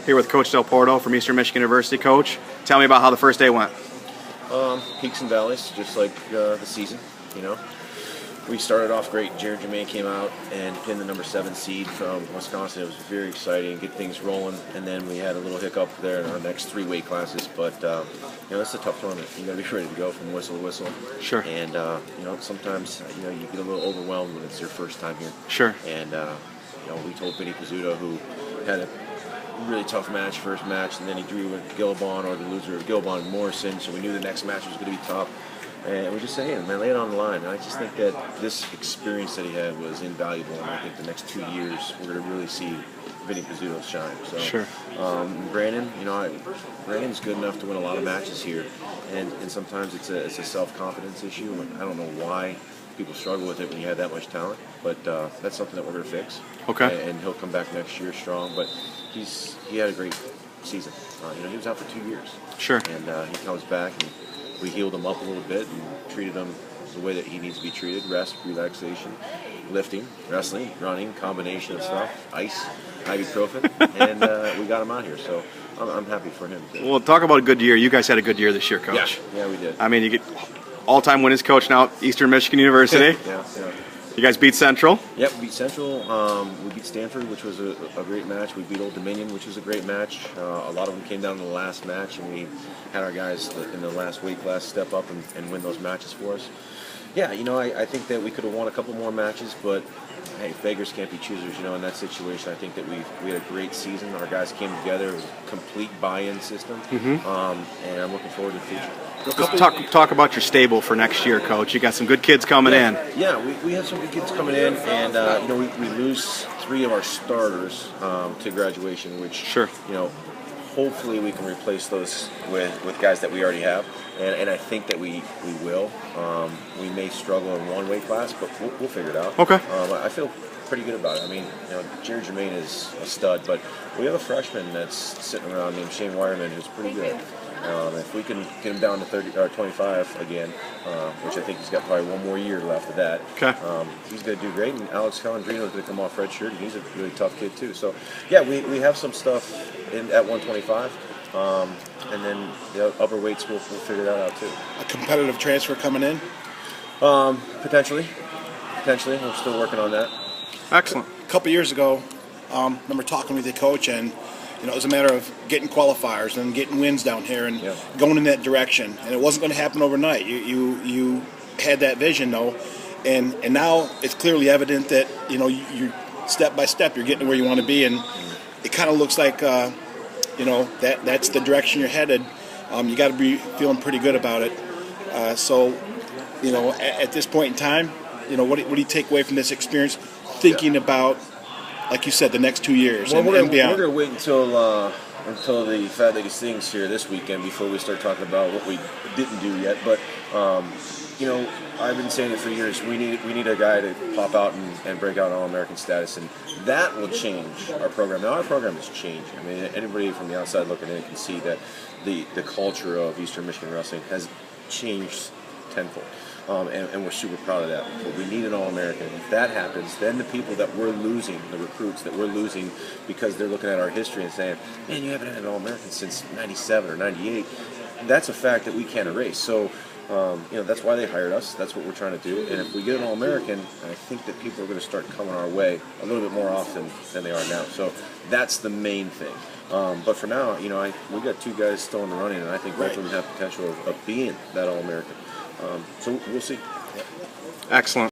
here with Coach DelPorto from Eastern Michigan University. Coach, tell me about how the first day went. Peaks and valleys, just like the season, you know. We started off great. Jared Jermaine came out and pinned the number 7 seed from Wisconsin. It was very exciting, get things rolling, and then we had a little hiccup there in our next 3 weight classes. But you know, it's a tough tournament. You got to be ready to go from whistle to whistle. Sure. And you know, sometimes you get a little overwhelmed when it's your first time here. Sure. And you know, we told Vinny Pizzuto, who had a really tough match, first match, and then he drew with Gilbon, or the loser of Gilbon and Morrison. So we knew the next match was going to be tough. And we just said, hey, man, lay it on the line. And I just think that this experience that he had was invaluable. And I think the next 2 years, we're going to really see Vinny Pizzuto shine. So, sure. Brandon, you know, Brandon's good enough to win a lot of matches here. And sometimes it's a self-confidence issue. And I don't know why people struggle with it when you have that much talent. But that's something that we're going to fix. Okay. And he'll come back next year strong. But he had a great season. You know, he was out for 2 years. Sure. And he comes back, and we healed him up a little bit and treated him the way that he needs to be treated: rest, relaxation, lifting, wrestling, running, combination of stuff, ice, ibuprofen, and we got him out here. So I'm happy for him. Well, talk about a good year. You guys had a good year this year, Coach. Yeah, we did. I mean, you get all-time winners coach now, Eastern Michigan University. Yeah. You guys beat Central. Yep, we beat Central. We beat Stanford, which was a great match. We beat Old Dominion, which was a great match. A lot of them came down to the last match, and we had our guys in the last weight class step up and win those matches for us. Yeah, you know, I think that we could have won a couple more matches, but hey, beggars can't be choosers. You know, in that situation, I think that we had a great season. Our guys came together. It was a complete buy-in system, and I'm looking forward to the future. Just talk about your stable for next year, Coach. You got some good kids coming in. Yeah, we have some good kids coming in, and you know, we lose 3 of our starters to graduation, which sure, you know, hopefully we can replace those with guys that we already have, and I think that we will. We may struggle in one weight class, but we'll figure it out. Okay. I feel pretty good about it. I mean, you know, Jared Jermaine is a stud, but we have a freshman that's sitting around named Shane Wireman who's pretty good. If we can get him down to 30 or 25 again, which I think he's got probably 1 more year left of that, okay, he's going to do great. And Alex Calandrino is going to come off red shirt, and he's a really tough kid too. So, yeah, we have some stuff at 125, and then the upper weights we'll figure that out too. A competitive transfer coming in? Potentially. We're still working on that. Excellent. A couple years ago, I remember talking with the coach, and you know, it was a matter of getting qualifiers and getting wins down here and going in that direction. And it wasn't going to happen overnight. You had that vision, though, and now it's clearly evident that, you know, you step by step you're getting where you want to be, and it kind of looks like you know, that's the direction you're headed. You got to be feeling pretty good about it. So, you know, at this point in time, you know, what do you take away from this experience, thinking about, like you said, the next 2 years and beyond? We're going to wait until the Fat Lady Sings here this weekend before we start talking about what we didn't do yet. But you know, I've been saying it for years. We need a guy to pop out and break out All-American status, and that will change our program. Now our program is changing. I mean, anybody from the outside looking in can see that the culture of Eastern Michigan wrestling has changed tenfold. And we're super proud of that. But we need an All-American. If that happens, then the people that we're losing, the recruits that we're losing because they're looking at our history and saying, man, you haven't had an All-American since 97 or 98, that's a fact that we can't erase. So, you know, that's why they hired us. That's what we're trying to do. And if we get an All-American, I think that people are going to start coming our way a little bit more often than they are now. So that's the main thing. But for now, you know, we got 2 guys still in the running, and I think both of them have potential of being that All-American. So we'll see. Excellent.